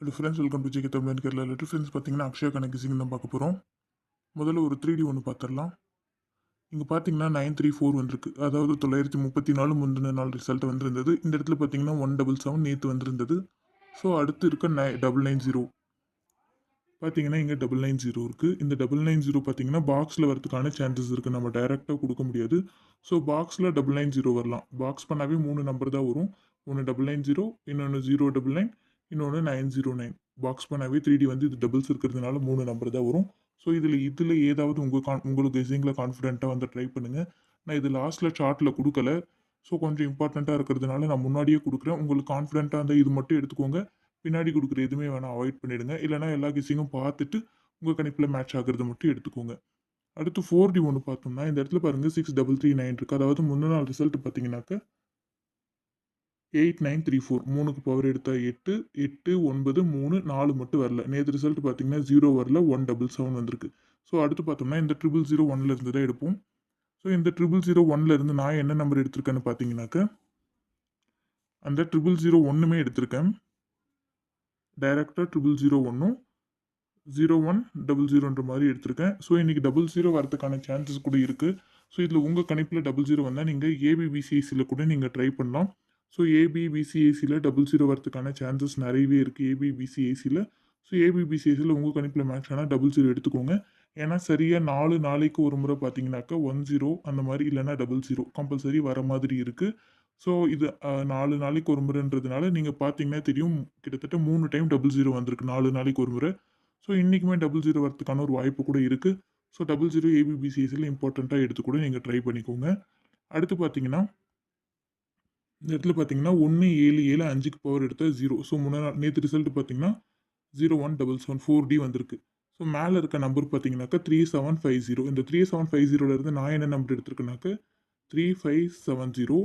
Hello friends, welcome to GK Tamil Kerala. Letter friends பார்த்தீங்கன்னா அக்ஷயா கணக்கிசிங் தான் பார்க்க போகிறோம். முதல்ல ஒரு 3D ஒன்று பார்த்துடலாம். இங்கே பார்த்தீங்கன்னா 934 வந்திருக்கு. அதாவது 934 முந்தின நாள் ரிசல்ட் வந்திருந்தது. இந்த இடத்துல பார்த்தீங்கன்னா 177 நேற்று வந்திருந்தது. ஸோ அடுத்து இருக்க 990 பார்த்தீங்கன்னா இங்கே 990 இருக்குது. இந்த 990 பார்த்தீங்கன்னா பாக்ஸில் வரதுக்கான சான்சஸ் இருக்குது. நம்ம டைரெக்டாக கொடுக்க முடியாது. ஸோ பாக்ஸில் 990 வரலாம். பாக்ஸ் பண்ணாவே 3 நம்பர் தான் வரும். ஒன்று 990, இன்னொன்று 099, இன்னொன்று 909. பாக்ஸ் பண்ணாவே 3D வந்து இது டபுள்ஸ் இருக்கிறதுனால 3 நம்பர் தான் வரும். ஸோ இதில் ஏதாவது உங்களுக்கு கெஸிங்கில் கான்ஃபிடென்ட்டாக வந்து ட்ரை பண்ணுங்கள். நான் இது லாஸ்ட்டில் சார்ட்டில் கொடுக்கல. ஸோ கொஞ்சம் இம்பார்ட்டண்ட்டாக இருக்கிறதுனால நான் முன்னாடியே கொடுக்குறேன். உங்களுக்கு கான்ஃபிடென்ட்டாக இருந்தால் இது மட்டும் எடுத்துக்கோங்க. பின்னாடி கொடுக்குற எதுவுமே வேணால் அவாய்ட் பண்ணிடுங்க. இல்லைனா எல்லா கெஸ்ஸிங்கும் பார்த்துட்டு உங்கள் கணிப்பில் மேட்ச் ஆகிறது மட்டும் எடுத்துக்கோங்க. அடுத்து 4D ஒன்று பார்த்தோம்னா இந்த இடத்துல பாருங்கள் 6339 இருக்குது. அதாவது முந்தின நாள் ரிசல்ட் பார்த்தீங்கன்னாக்க 8934. 3க்கு பவர் எடுத்தால் 8, 8, 9, 3, 4 மட்டும் வரல. நேற்று ரிசல்ட் பார்த்தீங்கன்னா 0 வரல, 177 வந்திருக்கு. ஸோ அடுத்து பார்த்தோம்னா இந்த 0001 இருந்து தான் எடுப்போம். ஸோ இந்த 0001 இருந்து நான் என்ன நம்பர் எடுத்திருக்கேன்னு பார்த்தீங்கன்னாக்க அந்த 0001 எடுத்திருக்கேன். டைரக்டாக 0001 0100 மாதிரி எடுத்திருக்கேன். ஸோ இன்றைக்கி 00 வரதுக்கான சான்சஸ் கூட இருக்குது. ஸோ இதில் உங்கள் கணிப்பில் 00 வந்தால் நீங்கள் ஏபிபிசிஎஸ்சியில் கூட நீங்கள் ட்ரை பண்ணலாம். ஸோ ஏபிபிசிஏசியில் 00 வரதுக்கான சான்சஸ் நிறையவே இருக்குது ஏபிபிசிஏசியில். ஸோ ஏபிபிசிஎஸ்சியில் உங்கள் கணிப்பில் மேட்ச் ஆனால் 00 எடுத்துக்கோங்க. ஏன்னா சரியாக 4 நாளைக்கு ஒரு முறை பார்த்தீங்கன்னாக்கா 10 அந்த மாதிரி இல்லைன்னா 00 கம்பல்சரி வர மாதிரி இருக்குது. ஸோ இது 4 நாளைக்கு ஒரு முறைன்றதுனால நீங்கள் பார்த்தீங்கன்னா தெரியும், கிட்டத்தட்ட 3 டைம் 00 வந்திருக்கு 4 நாளைக்கு ஒரு முறை. ஸோ இன்றைக்குமே 00 வரதுக்கான ஒரு வாய்ப்பு கூட இருக்குது. ஸோ 00 ஏபிபிசிஎஸ்சியில் இம்பார்ட்டண்ட்டாக எடுத்து கூட நீங்கள் ட்ரை பண்ணிக்கோங்க. அடுத்து பார்த்தீங்கன்னா இந்த இடத்துல பார்த்தீங்கன்னா 1775 5க்கு பவர் எடுத்தால் 0. ஸோ நேற்று ரிசல்ட் பார்த்தீங்கன்னா 0177 4D வந்திருக்கு. ஸோ மேலே இருக்க நம்பர் பார்த்தீங்கன்னாக்கா 3750. இந்த 3750 நான் என்ன நம்பர் எடுத்திருக்கேனாக்க 3570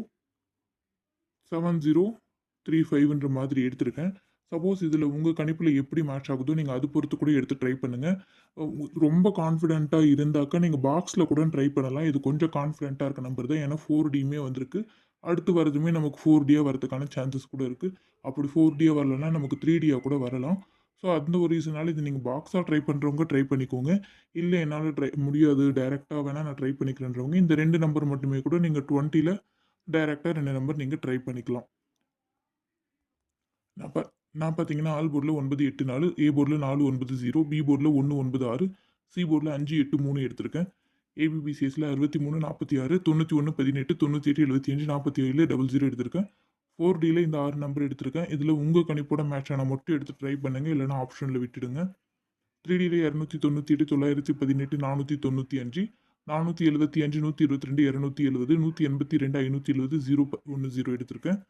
7035ன்ற மாதிரி எடுத்திருக்கேன். சப்போஸ் இதில் உங்கள் கணிப்பில் எப்படி மேட்ச் ஆகுதோ நீங்கள் அது பொறுத்து கூட எடுத்து ட்ரை பண்ணுங்கள். ரொம்ப கான்ஃபிடென்ட்டாக இருந்தாக்கா நீங்கள் பாக்ஸில் கூட ட்ரை பண்ணலாம். இது கொஞ்சம் கான்ஃபிடென்ட்டாக இருக்க நம்பர் தான். ஏன்னா 4Dயுமே வந்திருக்கு. அடுத்து வரதுமே நமக்கு 4Dயாக வரதுக்கான சான்சஸ் கூட இருக்குது. அப்படி 4Dயாக வரலன்னா நமக்கு 3Dயாக கூட வரலாம். ஸோ அந்த ஒரு ரீசனால் இது நீங்கள் பாக்ஸாக ட்ரை பண்ணுறவங்க ட்ரை பண்ணிக்கோங்க. இல்லை என்னால் முடியாது டைரெக்டாக வேணால் நான் ட்ரை பண்ணிக்கிறேன்றவங்க இந்த 2 நம்பர் மட்டுமே கூட நீங்கள் 20ல் டைரெக்டாக 2 நம்பர் நீங்கள் ட்ரை பண்ணிக்கலாம். நான் பார்த்தீங்கன்னா ஆல் போர்டில் 984, ஏ போர்டில் 490, பி போர்டில் 196, சி போர்டில் 583 எடுத்திருக்கேன். ஏபிபிசிஎஸ்சில் 63 46, 91 18, 98 75, 47 00 எடுத்திருக்கேன். 4Dயில் இந்த 6 நம்பர் எடுத்திருக்கேன். இதில் உங்கள் கணிப்போட மேட்ச் ஆனால் மட்டும் எடுத்து ட்ரை பண்ணுங்கள். இல்லைனா ஆப்ஷனில் விட்டுடுங்க. 3Dயில் 298, 918, 495, 475, 122, 270, 182, 570, 010 எடுத்திருக்கேன்.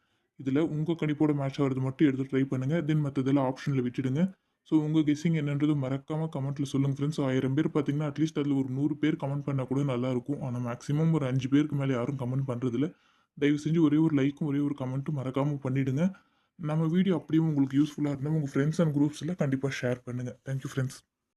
இதில் உங்கள் கணிப்போட மேட்ச் ஆகிறது மட்டும் எடுத்து ட்ரை பண்ணுங்கள். தென் மற்றதெல்லாம் ஆப்ஷனில் விட்டுடுங்க. ஸோ உங்கள் கெஸ்ஸிங் என்னன்றது மறக்காமல் கமெண்ட்டில் சொல்லுங்கள் ஃப்ரெண்ட்ஸ். 1000 பேர் பார்த்தீங்கன்னா அட்லீஸ்ட் அதில் ஒரு 100 பேர் கமெண்ட் பண்ணால் கூட நல்லாயிருக்கும். ஆனால் மேக்ஸிமம் ஒரு 5 பேருக்கு மேலே யாரும் கமெண்ட் பண்ணுறதில்ல. தயவு செஞ்சு ஒரே ஒரு லைக்கும் ஒரே ஒரு கமெண்ட்டும் மறக்காமல் பண்ணிவிடுங்க. நம்ம வீடியோ அப்படியே உங்களுக்கு யூஸ்ஃபுல்லாக இருந்தால் உங்கள் ஃப்ரெண்ட்ஸ் அண்ட் குரூப்ஸில் கண்டிப்பாக ஷேர் பண்ணுங்கள். Thank you friends.